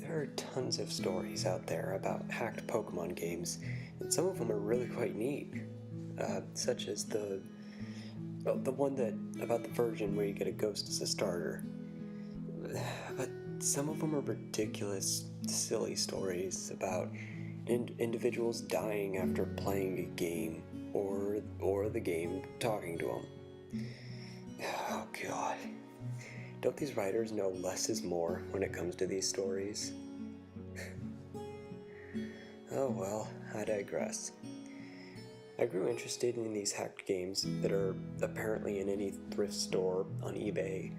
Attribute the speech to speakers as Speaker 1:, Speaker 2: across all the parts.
Speaker 1: There are tons of stories out there about hacked Pokemon games, and some of them are really quite neat. Such as the one about the version where you get a ghost as a starter. But some of them are ridiculous, silly stories about individuals dying after playing a game, or the game talking to them. Oh God. Don't these writers know less is more when it comes to these stories? Oh well, I digress. I grew interested in these hacked games that are apparently in any thrift store, on eBay,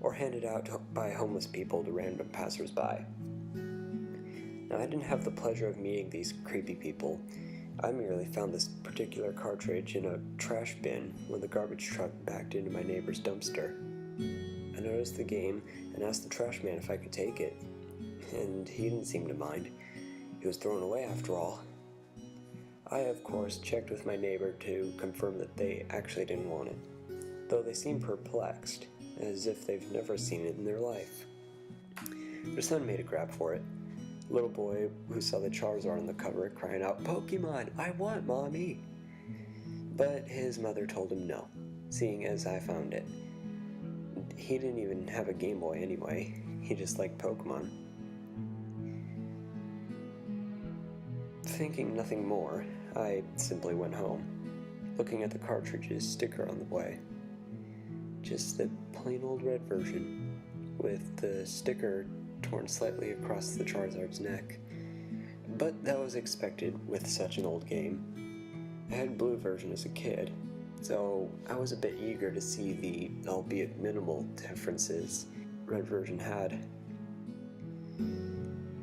Speaker 1: or handed out by homeless people to random passersby. Now, I didn't have the pleasure of meeting these creepy people. I merely found this particular cartridge in a trash bin when the garbage truck backed into my neighbor's dumpster. I noticed the game and asked the trash man if I could take it, and he didn't seem to mind. It was thrown away after all. I, of course, checked with my neighbor to confirm that they actually didn't want it, though they seemed perplexed, as if they've never seen it in their life. Their son made a grab for it. A little boy who saw the Charizard on the cover crying out, "Pokemon, I want Mommy!" But his mother told him no, seeing as I found it. He didn't even have a Game Boy anyway, he just liked Pokemon. Thinking nothing more, I simply went home, looking at the cartridge's sticker on the way. Just the plain old red version, with the sticker torn slightly across the Charizard's neck. But that was expected with such an old game. I had blue version as a kid, so I was a bit eager to see the, albeit minimal, differences red version had.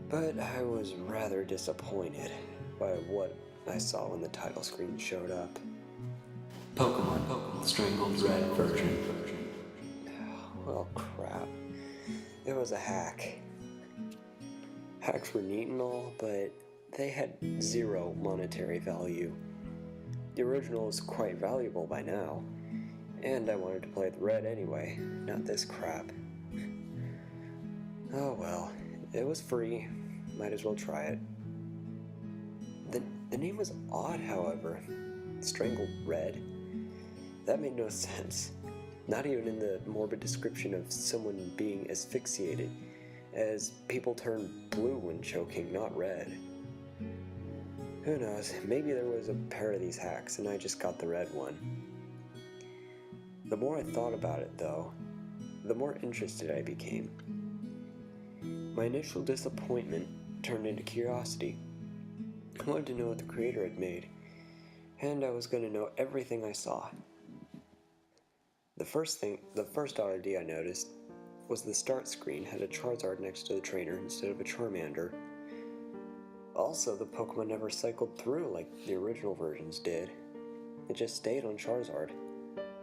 Speaker 1: But I was rather disappointed by what I saw when the title screen showed up. Pokemon Strangled Red version. Well, crap. It was a hack. Hacks were neat and all, but they had zero monetary value. The original was quite valuable by now, and I wanted to play the red anyway, not this crap. Oh well, it was free, might as well try it. The name was odd, however. Strangled Red. That made no sense. Not even in the morbid description of someone being asphyxiated, as people turn blue when choking, not red. Who knows, maybe there was a pair of these hacks and I just got the red one. The more I thought about it, though, the more interested I became. My initial disappointment turned into curiosity. I wanted to know what the creator had made, and I was going to know everything I saw. The first oddity I noticed was the start screen had a Charizard next to the trainer instead of a Charmander. Also, the Pokemon never cycled through like the original versions did. It just stayed on Charizard,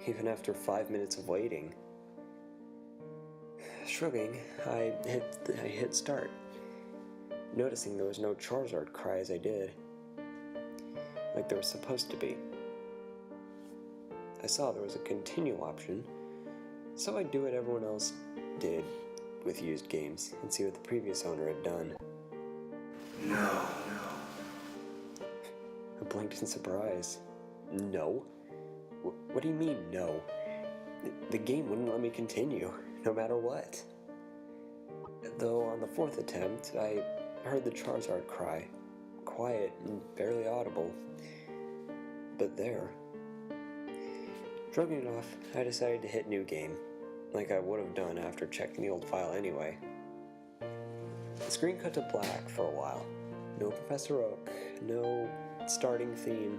Speaker 1: even after 5 minutes of waiting. Shrugging, I hit start, noticing there was no Charizard cry as I did, like there was supposed to be. I saw there was a continue option, so I'd do what everyone else did with used games and see what the previous owner had done. No. I blinked in surprise. No? What do you mean, no? The game wouldn't let me continue, no matter what. Though on the fourth attempt, I heard the Charizard cry, quiet and barely audible, but there. Shrugging it off, I decided to hit new game, like I would have done after checking the old file anyway. The screen cut to black for a while. No Professor Oak, no starting theme,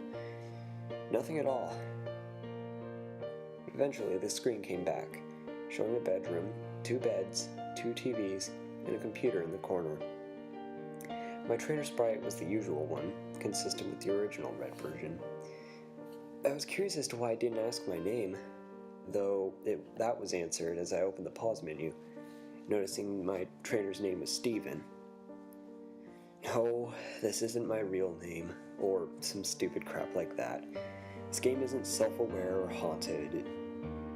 Speaker 1: nothing at all. Eventually, the screen came back, showing a bedroom, 2 beds, 2 TVs, and a computer in the corner. My trainer sprite was the usual one, consistent with the original red version. I was curious as to why it didn't ask my name, though that was answered as I opened the pause menu, noticing my trainer's name was Steven. No, this isn't my real name, or some stupid crap like that. This game isn't self-aware or haunted,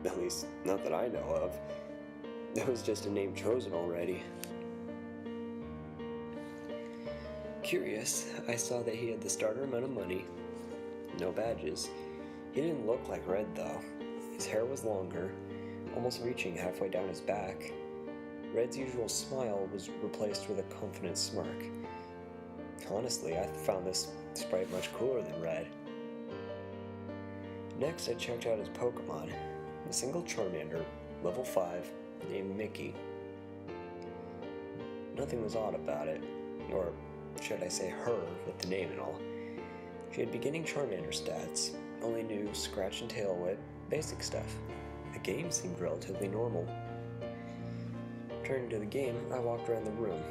Speaker 1: at least not that I know of. It was just a name chosen already. Curious, I saw that he had the starter amount of money, no badges. He didn't look like Red though. His hair was longer, almost reaching halfway down his back. Red's usual smile was replaced with a confident smirk. Honestly, I found this sprite much cooler than Red. Next, I checked out his Pokemon, a single Charmander, level 5, named Mickey. Nothing was odd about it, or should I say her with the name and all. She had beginning Charmander stats, only knew Scratch and Tail Whip, basic stuff. The game seemed relatively normal. Turning to the game, I walked around the room,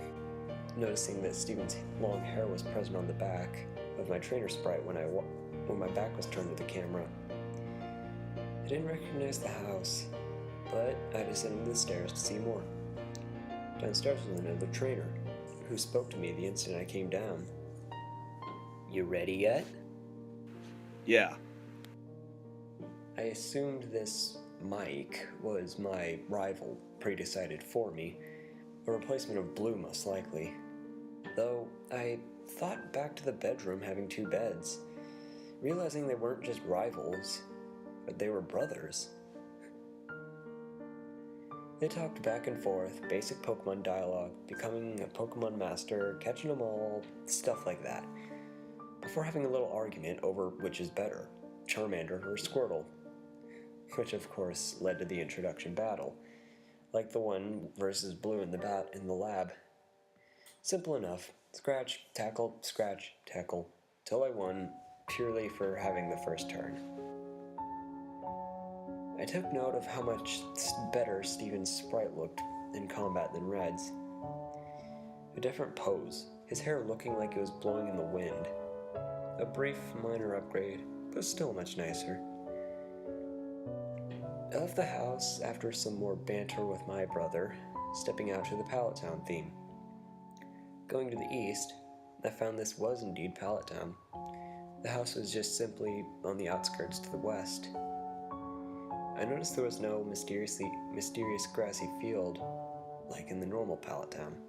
Speaker 1: noticing that Steven's long hair was present on the back of my trainer sprite when my back was turned to the camera. I didn't recognize the house, but I descended the stairs to see more. Downstairs was another trainer, who spoke to me the instant I came down. "You ready yet?"
Speaker 2: Yeah.
Speaker 1: I assumed this Mike was my rival, pre-decided for me, a replacement of Blue most likely. Though I thought back to the bedroom having 2 beds, realizing they weren't just rivals, but they were brothers. They talked back and forth, basic Pokemon dialogue, becoming a Pokemon master, catching them all, stuff like that, before having a little argument over which is better, Charmander or Squirtle, which of course led to the introduction battle, like the one versus Blue in the lab. Simple enough, scratch, tackle, till I won, purely for having the first turn. I took note of how much better Steven's sprite looked in combat than Red's. A different pose, his hair looking like it was blowing in the wind. A brief, minor upgrade, but still much nicer. I left the house after some more banter with my brother, stepping out to the Pallet Town theme. Going to the east, I found this was indeed Pallet Town. The house was just simply on the outskirts to the west. I noticed there was no mysterious grassy field like in the normal Pallet Town.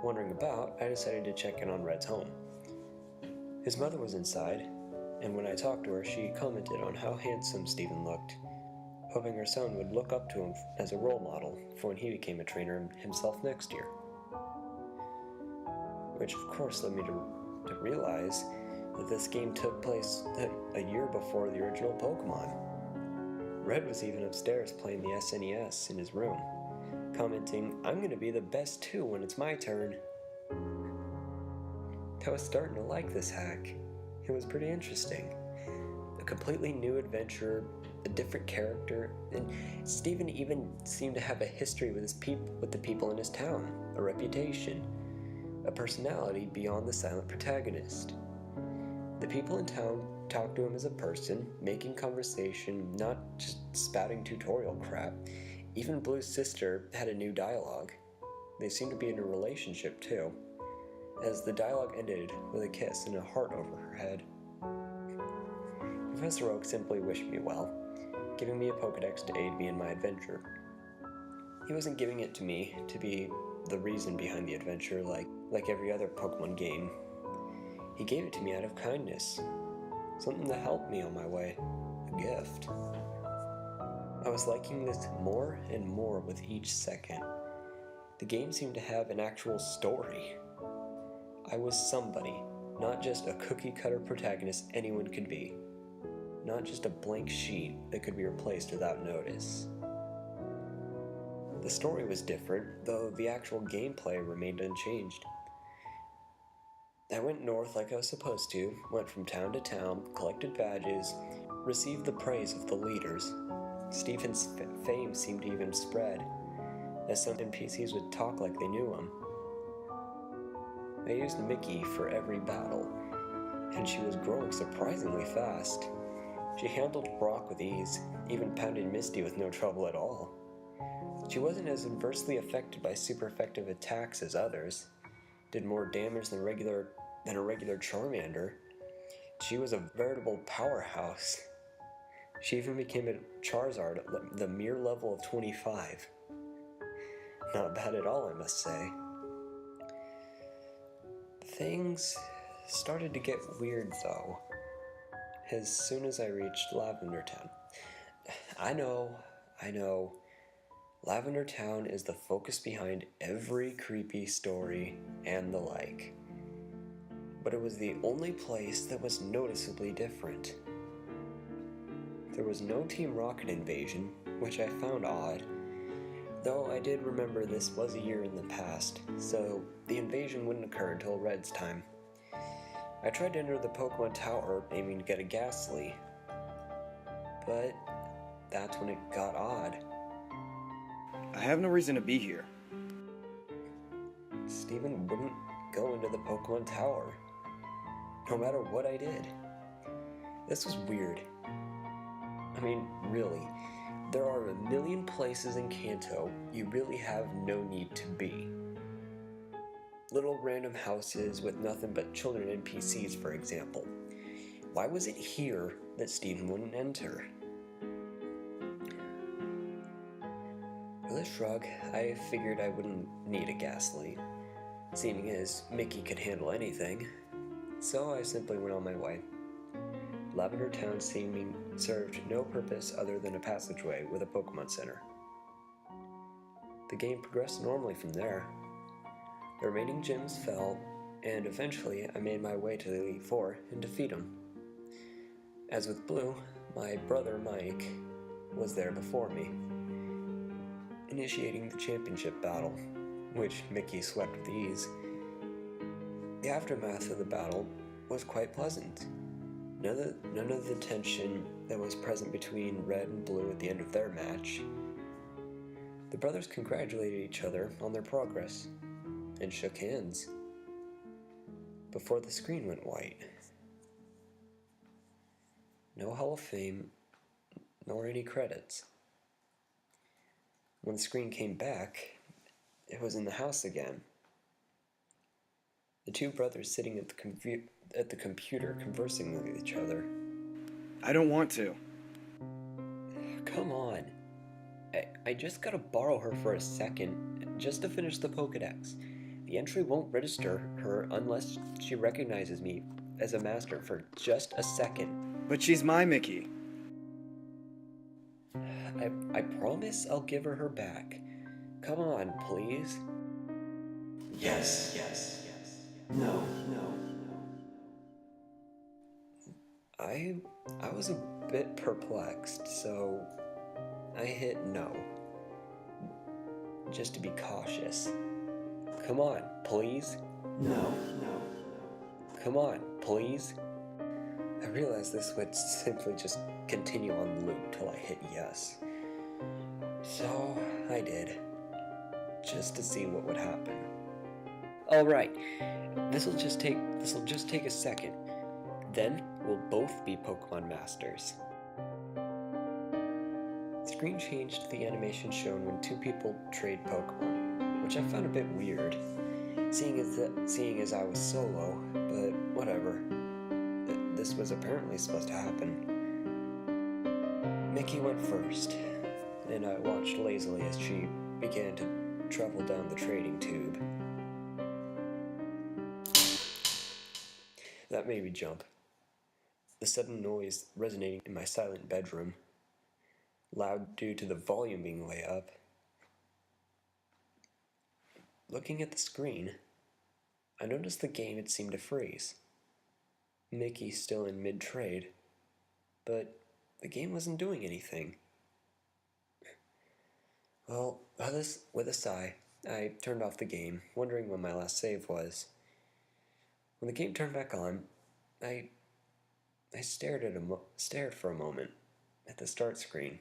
Speaker 1: Wandering about, I decided to check in on Red's home. His mother was inside, and when I talked to her, she commented on how handsome Steven looked, hoping her son would look up to him as a role model for when he became a trainer himself next year. Which of course led me to realize that this game took place a year before the original Pokemon. Red was even upstairs playing the SNES in his room, commenting, "I'm gonna be the best too when it's my turn." I was starting to like this hack. It was pretty interesting. A completely new adventure, a different character, and Steven even seemed to have a history with the people in his town, a reputation, a personality beyond the silent protagonist. The people in town talked to him as a person, making conversation, not just spouting tutorial crap. Even Blue's sister had a new dialogue. They seemed to be in a relationship too, as the dialogue ended with a kiss and a heart over her head. Professor Oak simply wished me well, giving me a Pokedex to aid me in my adventure. He wasn't giving it to me to be the reason behind the adventure like every other Pokemon game. He gave it to me out of kindness, something to help me on my way, a gift. I was liking this more and more with each second. The game seemed to have an actual story. I was somebody, not just a cookie-cutter protagonist anyone could be. Not just a blank sheet that could be replaced without notice. The story was different, though the actual gameplay remained unchanged. I went north like I was supposed to, went from town to town, collected badges, received the praise of the leaders. Steven's fame seemed to even spread, as some NPCs would talk like they knew him. I used Mickey for every battle, and she was growing surprisingly fast. She handled Brock with ease, even pounded Misty with no trouble at all. She wasn't as adversely affected by super effective attacks as others, did more damage than a regular Charmander. She was a veritable powerhouse. She even became a Charizard at the mere level of 25. Not bad at all, I must say. The Things started to get weird, though, as soon as I reached Lavender Town. I know, Lavender Town is the focus behind every creepy story and the like. But it was the only place that was noticeably different. There was no Team Rocket invasion, which I found odd, though I did remember this was a year in the past, so the invasion wouldn't occur until Red's time. I tried to enter the Pokemon Tower aiming to get a Ghastly, but that's when it got odd.
Speaker 2: I have no reason to be here.
Speaker 1: Steven wouldn't go into the Pokemon Tower, no matter what I did. This was weird. I mean, really, there are a million places in Kanto you really have no need to be. Little random houses with nothing but children NPCs, for example. Why was it here that Steven wouldn't enter? With a shrug, I figured I wouldn't need a Ghastly, seeing as Mickey could handle anything, so I simply went on my way. Lavender Town seeming served no purpose other than a passageway with a Pokemon Center. The game progressed normally from there. The remaining gyms fell, and eventually I made my way to the Elite Four and defeat them. As with Blue, my brother Mike was there before me, initiating the championship battle, which Mickey swept with ease. The aftermath of the battle was quite pleasant. None of the tension that was present between Red and Blue at the end of their match. The brothers congratulated each other on their progress and shook hands before the screen went white. No Hall of Fame, nor any credits. When the screen came back, it was in the house again. The two brothers sitting at the computer conversing with each other.
Speaker 2: I don't want to.
Speaker 1: Come on. I just gotta borrow her for a second, just to finish the Pokedex. The entry won't register her unless she recognizes me as a master for just a second.
Speaker 2: But she's my Mickey.
Speaker 1: I promise I'll give her back. Come on, please.
Speaker 3: Yes. No.
Speaker 1: I was a bit perplexed, so I hit no. Just to be cautious. Come on, please.
Speaker 3: No.
Speaker 1: Come on, please. I realized this would simply just continue on the loop till I hit yes. So I did, just to see what would happen. Alright, this'll just take a second. Then we'll both be Pokemon Masters. The screen changed to the animation shown when two people trade Pokemon, which I found a bit weird, seeing as I was solo, but whatever. This was apparently supposed to happen. Mickey went first, and I watched lazily as she began to travel down the trading tube. That made me jump. The sudden noise resonating in my silent bedroom, loud due to the volume being way up. Looking at the screen, I noticed the game had seemed to freeze. Mickey still in mid-trade, but the game wasn't doing anything. Well, with a sigh, I turned off the game, wondering when my last save was. When the game turned back on, I stared for a moment at the start screen.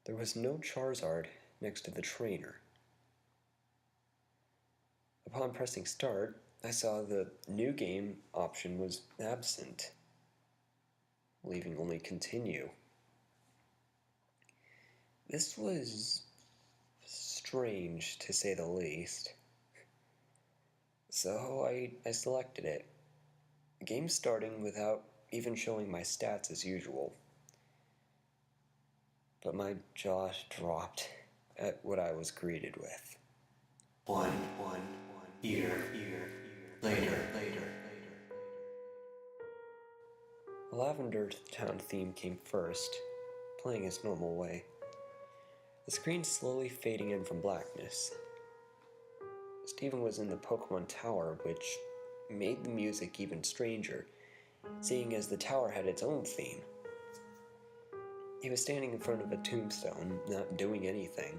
Speaker 1: There was no Charizard next to the trainer. Upon pressing start, I saw the new game option was absent, leaving only continue. This was strange, to say the least. So I selected it. The game starting without even showing my stats as usual. But my jaw dropped at what I was greeted with.
Speaker 3: One year later.
Speaker 1: The Lavender Town theme came first, playing its normal way. The screen slowly fading in from blackness. Stephen was in the Pokemon Tower, which made the music even stranger, seeing as the tower had its own theme. He was standing in front of a tombstone, not doing anything.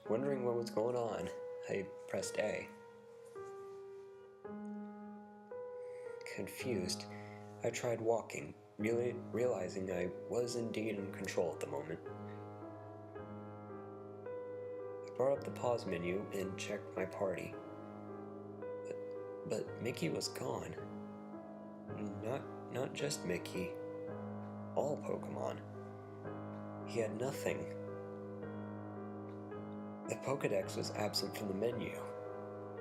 Speaker 1: Wondering what was going on, I pressed A. Confused, I tried walking, realizing I was indeed in control at the moment. I brought up the pause menu and checked my party. But Mickey was gone. Not just Mickey. All Pokemon. He had nothing. The Pokedex was absent from the menu.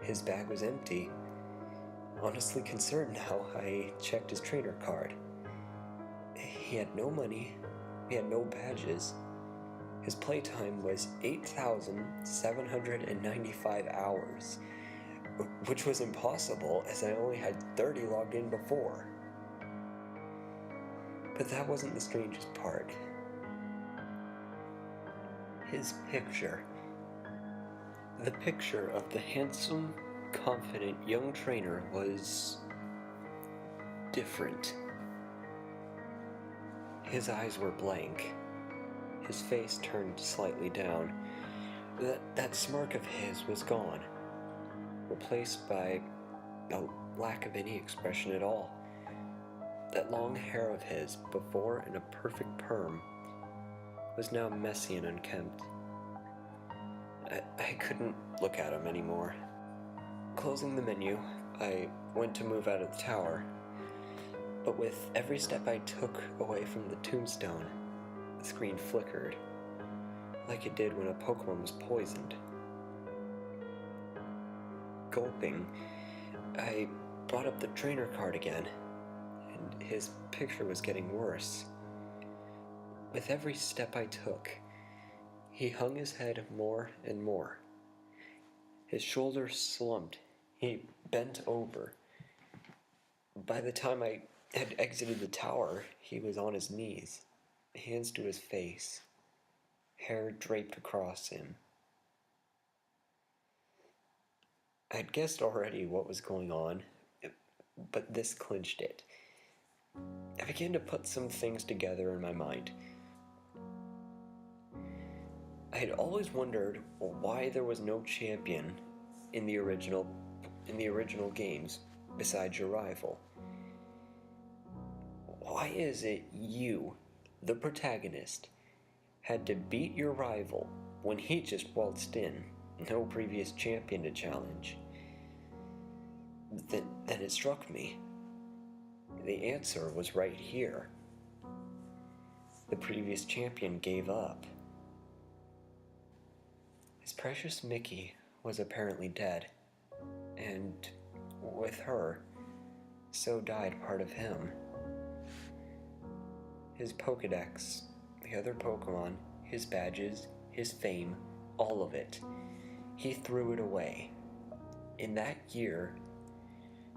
Speaker 1: His bag was empty. Honestly concerned now, I checked his trainer card. He had no money. He had no badges. His playtime was 8,795 hours, which was impossible as I only had 30 logged in before. But that wasn't the strangest part. His picture. The picture of the handsome, confident young trainer was different. His eyes were blank. His face turned slightly down. That smirk of his was gone, replaced by a lack of any expression at all. That long hair of his, before in a perfect perm, was now messy and unkempt. I couldn't look at him anymore. Closing the menu, I went to move out of the tower, but with every step I took away from the tombstone, the screen flickered, like it did when a Pokemon was poisoned. Gulping, I brought up the trainer card again, and his picture was getting worse. With every step I took, he hung his head more and more. His shoulders slumped. He bent over. By the time I had exited the tower, he was on his knees, hands to his face, hair draped across him. I'd guessed already what was going on, but this clinched it. I began to put some things together in my mind. I had always wondered why there was no champion in the original games besides your rival. Why is it you, the protagonist, had to beat your rival when he just waltzed in, no previous champion to challenge? Then it struck me. The answer was right here. The previous champion gave up. His precious Mickey was apparently dead, and with her, so died part of him. His Pokedex, the other Pokemon, his badges, his fame, all of it. He threw it away. In that year,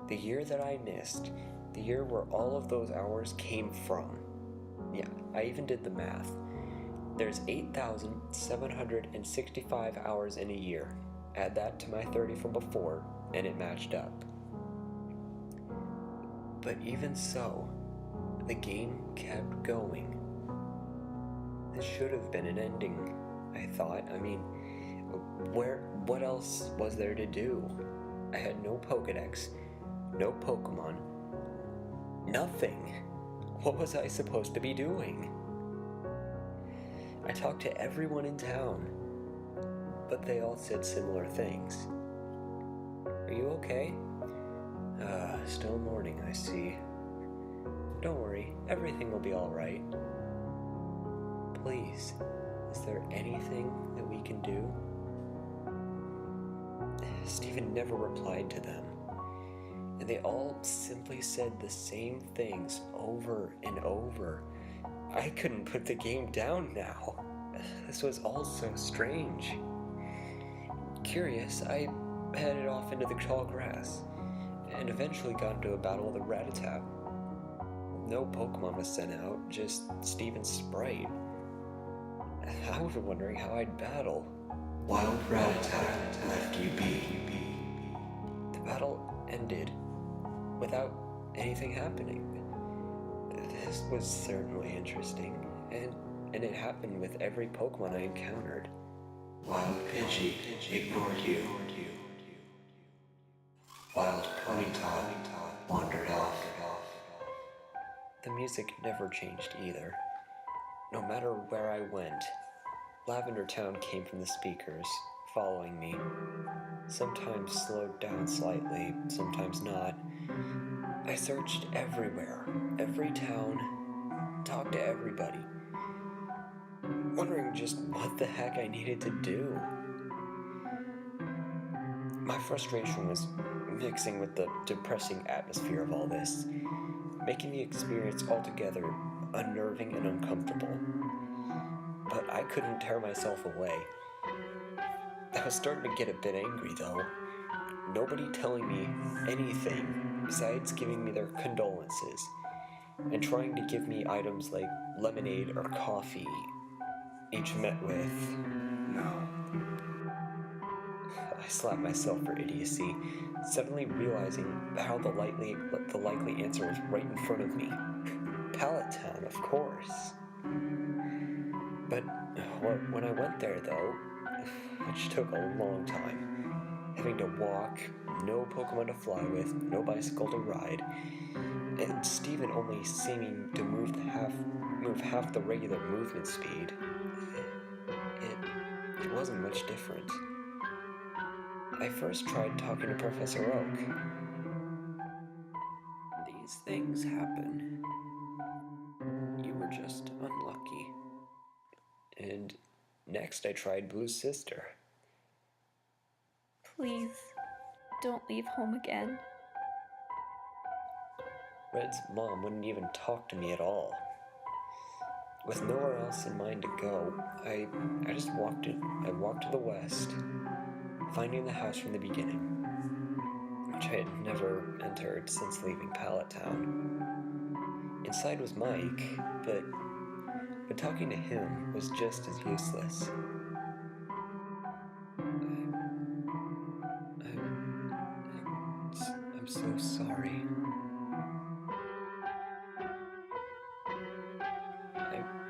Speaker 1: the year that I missed, the year where all of those hours came from. Yeah, I even did the math. There's 8,765 hours in a year. Add that to my 30 from before, and it matched up. But even so, the game kept going. This should have been an ending, I thought. I mean, what else was there to do? I had no Pokedex, no Pokemon, nothing. What was I supposed to be doing? I talked to everyone in town, but they all said similar things. Are you okay? Still mourning, I see. Don't worry, everything will be alright. Please, is there anything that we can do? Stephen never replied to them, and they all simply said the same things over and over. I couldn't put the game down now. This was all so strange. Curious, I headed off into the tall grass, and eventually got into a battle with a Rattata. No Pokemon was sent out, just Steven's sprite. I was wondering how I'd battle.
Speaker 3: Wild Rattata left you be.
Speaker 1: The battle ended without anything happening. This was certainly interesting, and it happened with every Pokemon I encountered.
Speaker 3: Wild Pidgey ignored you. Wild Ponyta wandered off.
Speaker 1: The music never changed either. No matter where I went, Lavender Town came from the speakers, following me. Sometimes slowed down slightly, sometimes not. I searched everywhere, every town, talked to everybody, wondering just what the heck I needed to do. My frustration was mixing with the depressing atmosphere of all this, making the experience altogether unnerving and uncomfortable. But I couldn't tear myself away. I was starting to get a bit angry though. Nobody telling me anything besides giving me their condolences and trying to give me items like lemonade or coffee, each met with,
Speaker 2: No.
Speaker 1: I slapped myself for idiocy, suddenly realizing how the likely answer was right in front of me. Pallet Town, of course. But when I went there, though, which took a long time, having to walk, no Pokemon to fly with, no bicycle to ride, and Steven only seeming to move half the regular movement speed, it wasn't much different. I first tried talking to Professor Oak. These things happen. You were just unlucky. And next I tried Blue's sister.
Speaker 4: Please, don't leave home again.
Speaker 1: Red's mom wouldn't even talk to me at all. With nowhere else in mind to go, I just walked it. I walked to the west, finding the house from the beginning, which I had never entered since leaving Pallet Town. Inside was Mike, but talking to him was just as useless. I'm so sorry.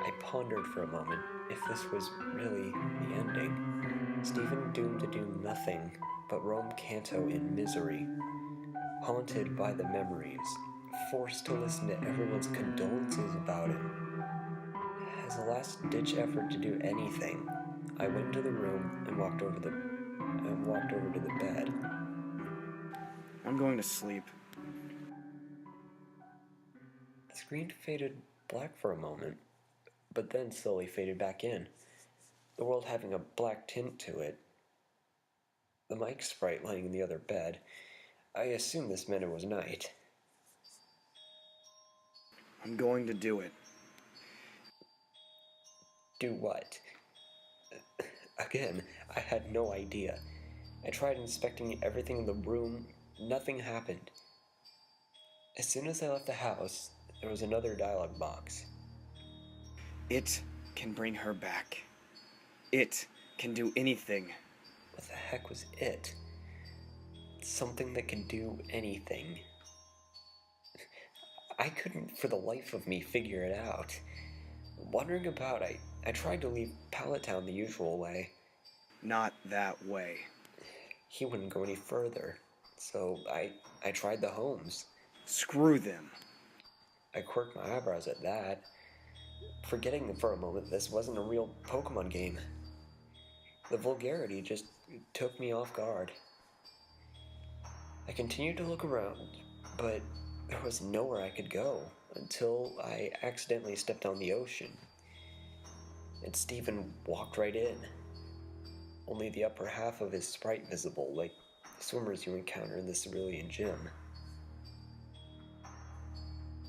Speaker 1: I pondered for a moment if this was really the ending. Steven doomed to do nothing but roam Kanto in misery, haunted by the memories, forced to listen to everyone's condolences about him. As a last-ditch effort to do anything, I went into the room and walked over to the bed.
Speaker 2: I'm going to sleep.
Speaker 1: The screen faded black for a moment, but then slowly faded back in, the world having a black tint to it. The Mike sprite lying in the other bed. I assumed this meant it was night.
Speaker 2: I'm going to do it.
Speaker 1: Do what? Again, I had no idea. I tried inspecting everything in the room. Nothing happened. As soon as I left the house, there was another dialogue box.
Speaker 2: It can bring her back. It can do anything.
Speaker 1: What the heck was it? Something that can do anything. I couldn't for the life of me figure it out. Wandering about, I tried to leave Pallet Town the usual way.
Speaker 2: Not that way.
Speaker 1: He wouldn't go any further, so I tried the homes.
Speaker 2: Screw them.
Speaker 1: I quirked my eyebrows at that, forgetting for a moment this wasn't a real Pokemon game. The vulgarity just took me off guard. I continued to look around, but there was nowhere I could go until I accidentally stepped on the ocean. And Steven walked right in. Only the upper half of his sprite visible, like swimmers you encounter in the Cerulean Gym.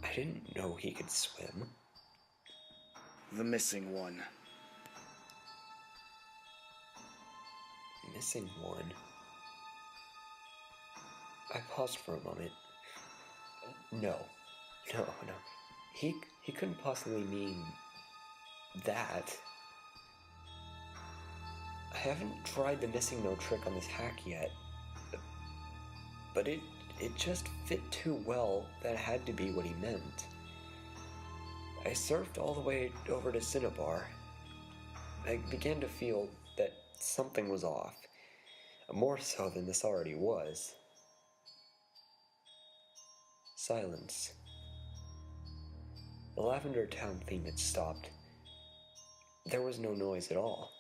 Speaker 1: I didn't know he could swim.
Speaker 2: The missing one.
Speaker 1: missing one. I paused for a moment. No. He couldn't possibly mean that. I haven't tried the missing no trick on this hack yet, but it just fit too well that it had to be what he meant. I surfed all the way over to Cinnabar. I began to feel that something was off, more so than this already was. Silence. The Lavender Town theme had stopped. There was no noise at all,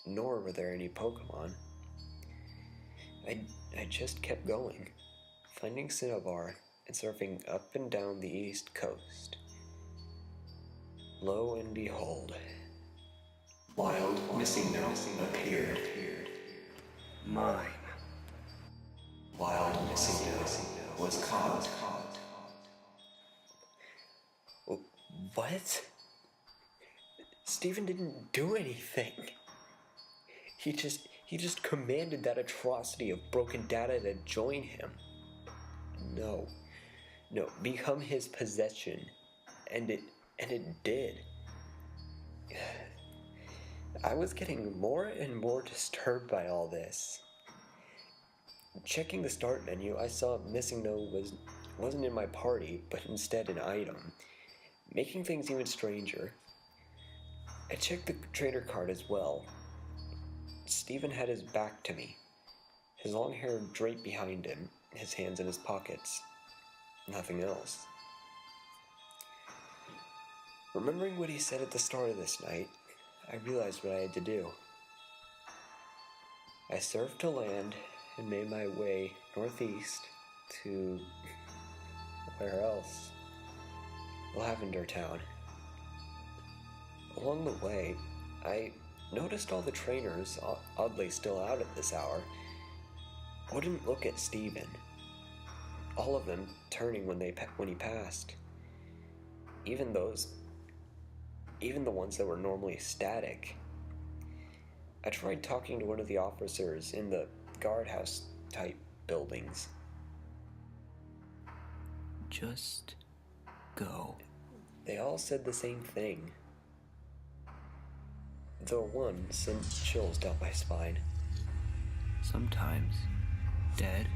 Speaker 1: nor were there any Pokemon. I just kept going, finding Cinnabar and surfing up and down the east coast. Lo and behold,
Speaker 3: Wild missing note appeared.
Speaker 2: Mine.
Speaker 3: Wild missing note was caught.
Speaker 1: what? Stephen didn't do anything. He just commanded that atrocity of broken data to join him. No, become his possession, and it did. I was getting more and more disturbed by all this. Checking the start menu, I saw Missing No wasn't in my party, but instead an item, making things even stranger. I checked the trainer card as well. Stephen had his back to me, his long hair draped behind him, his hands in his pockets. Nothing else. Remembering what he said at the start of this night, I realized what I had to do. I surfed to land and made my way northeast to... where else? Lavender Town. Along the way, I noticed all the trainers, oddly still out at this hour, wouldn't look at Stephen. All of them turning when he passed. Even the ones that were normally static. I tried talking to one of the officers in the guardhouse type buildings.
Speaker 5: Just go.
Speaker 1: They all said the same thing. Though one sent chills down my spine.
Speaker 5: Sometimes, dead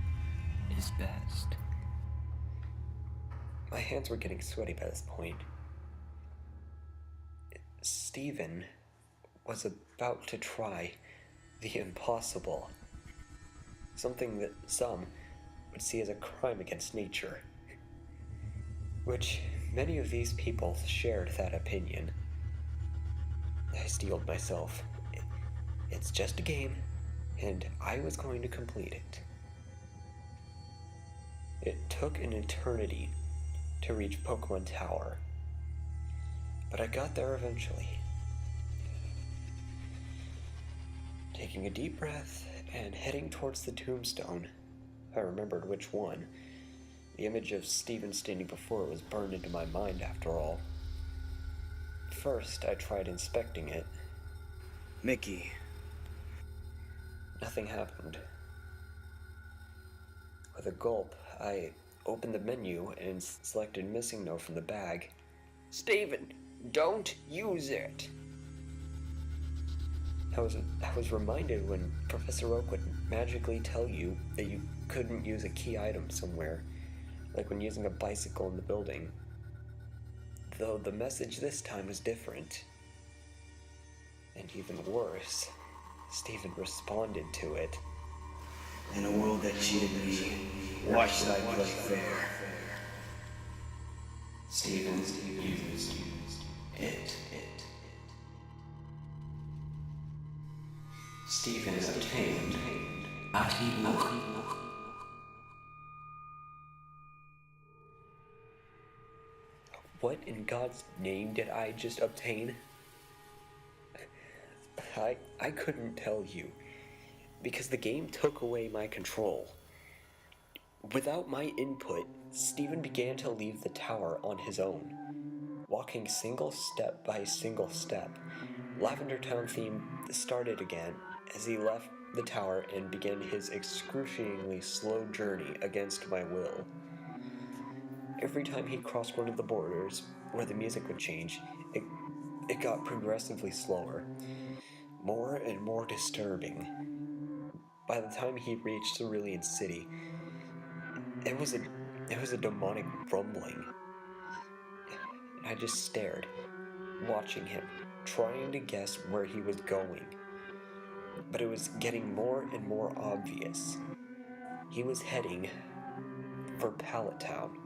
Speaker 5: is best.
Speaker 1: My hands were getting sweaty by this point. Stephen was about to try the impossible. Something that some would see as a crime against nature. Which many of these people shared that opinion. I steeled myself. It's just a game, and I was going to complete it. It took an eternity to reach Pokemon Tower, but I got there eventually. Taking a deep breath and heading towards the tombstone, I remembered which one. The image of Stephen standing before it was burned into my mind after all. First, I tried inspecting it.
Speaker 2: Mickey.
Speaker 1: Nothing happened. With a gulp, I opened the menu and selected Missing No from the bag. Stephen, don't use it! I was reminded when Professor Oak would magically tell you that you couldn't use a key item somewhere, like when using a bicycle in the building. Though the message this time was different. And even worse, Stephen responded to it.
Speaker 2: In a world that cheated me, why should I play fair?
Speaker 3: Stephen used it. Stephen obtained
Speaker 1: What in God's name did I just obtain? I couldn't tell you, because the game took away my control. Without my input, Stephen began to leave the tower on his own, walking single step by single step. Lavender Town theme started again as he left the tower and began his excruciatingly slow journey against my will. Every time he crossed one of the borders where the music would change, it got progressively slower, more and more disturbing. By the time he reached Cerulean City, it was a demonic rumbling. I just stared, watching him, trying to guess where he was going. But it was getting more and more obvious. He was heading for Pallet Town.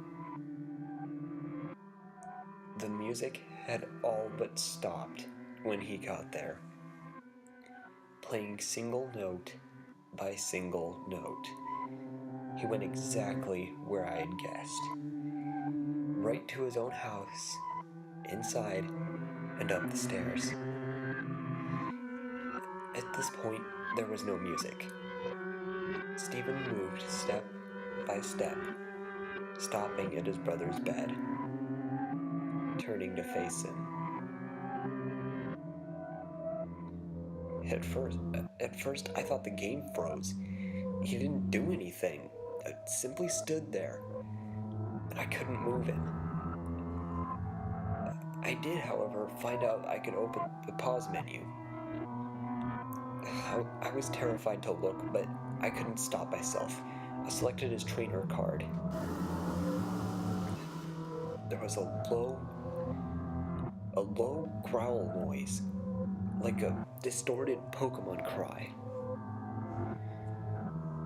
Speaker 1: The music had all but stopped when he got there, playing single note by single note. He went exactly where I had guessed. Right to his own house, inside, and up the stairs. At this point, there was no music. Stephen moved step by step, stopping at his brother's bed, turning to face him. At first, I thought the game froze. He didn't do anything. It simply stood there, and I couldn't move him. I did, however, find out I could open the pause menu. I was terrified to look, but I couldn't stop myself. I selected his trainer card. There was a low growl noise, like a distorted Pokemon cry.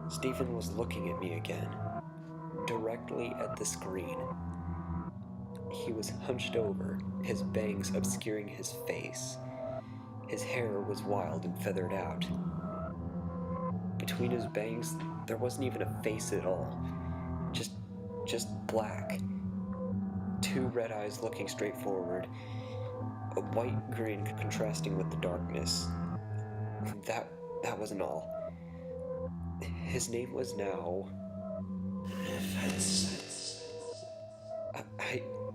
Speaker 1: Stephen was looking at me again, directly at the screen. He was hunched over, his bangs obscuring his face. His hair was wild and feathered out. Between his bangs, there wasn't even a face at all. Just black. Two red eyes looking straight forward. A white grin contrasting with the darkness. That wasn't all. His name was now...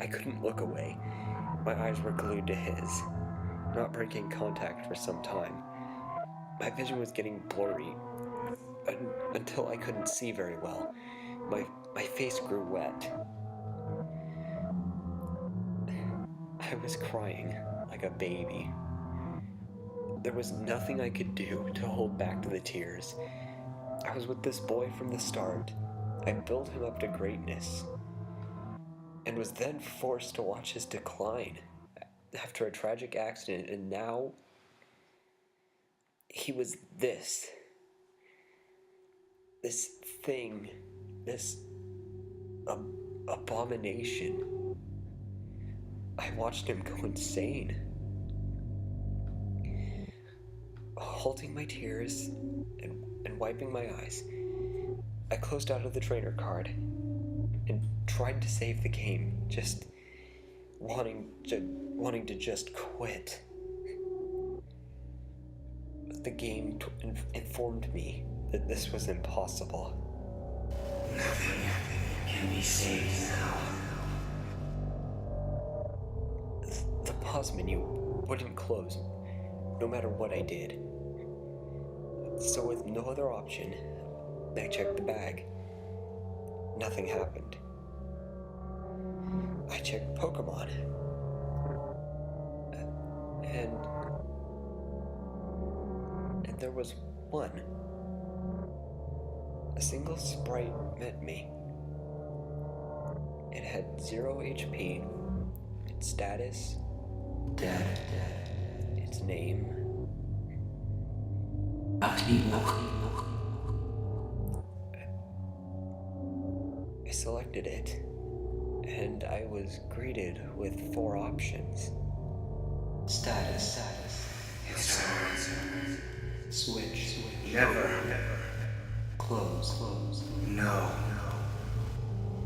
Speaker 1: I couldn't look away. My eyes were glued to his, not breaking contact for some time. My vision was getting blurry, until I couldn't see very well. My face grew wet. I was crying like a baby. There was nothing I could do to hold back the tears. I was with this boy from the start. I built him up to greatness, and was then forced to watch his decline after a tragic accident, and now he was this thing, this abomination. I watched him go insane. Holding my tears and wiping my eyes, I closed out of the trainer card and tried to save the game, just wanting to just quit. But the game informed me that this was impossible.
Speaker 3: Nothing can be saved now.
Speaker 1: The pause menu wouldn't close, no matter what I did. So with no other option, I checked the bag. Nothing happened. I checked Pokemon. And there was one. A single sprite met me. It had 0 HP, its status,
Speaker 3: Dead.
Speaker 1: its name. I selected it, and I was greeted with 4 options.
Speaker 3: Status.
Speaker 1: Switch.
Speaker 3: Never.
Speaker 1: Close.
Speaker 3: No.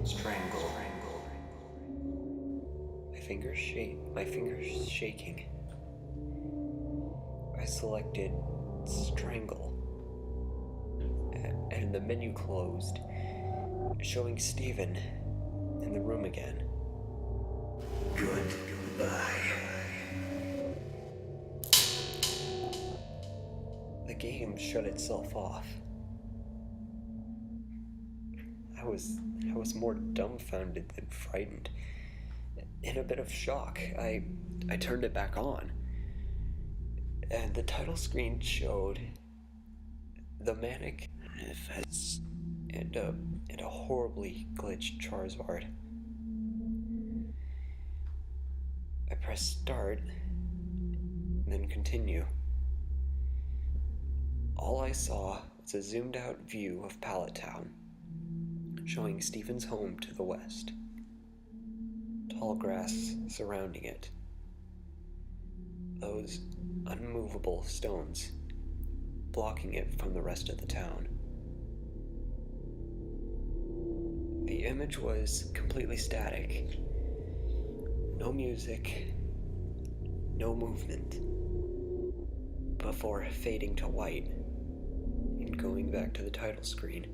Speaker 1: Strangle. My fingers shaking. I selected Strangle. And the menu closed, showing Stephen in the room again.
Speaker 3: Goodbye.
Speaker 1: The game shut itself off. I was more dumbfounded than frightened. In a bit of shock, I turned it back on. And the title screen showed the manic Fez and a horribly glitched Charizard. I pressed start, then continue. All I saw was a zoomed out view of Pallet Town, showing Stephen's home to the west. Tall grass surrounding it. Those unmovable stones blocking it from the rest of the town. The image was completely static. No music, no movement, before fading to white and going back to the title screen.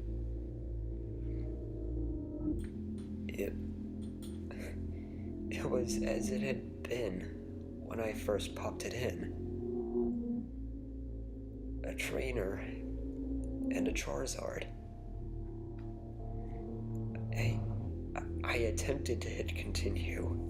Speaker 1: It was as it had been when I first popped it in. A trainer and a Charizard. I attempted to hit continue,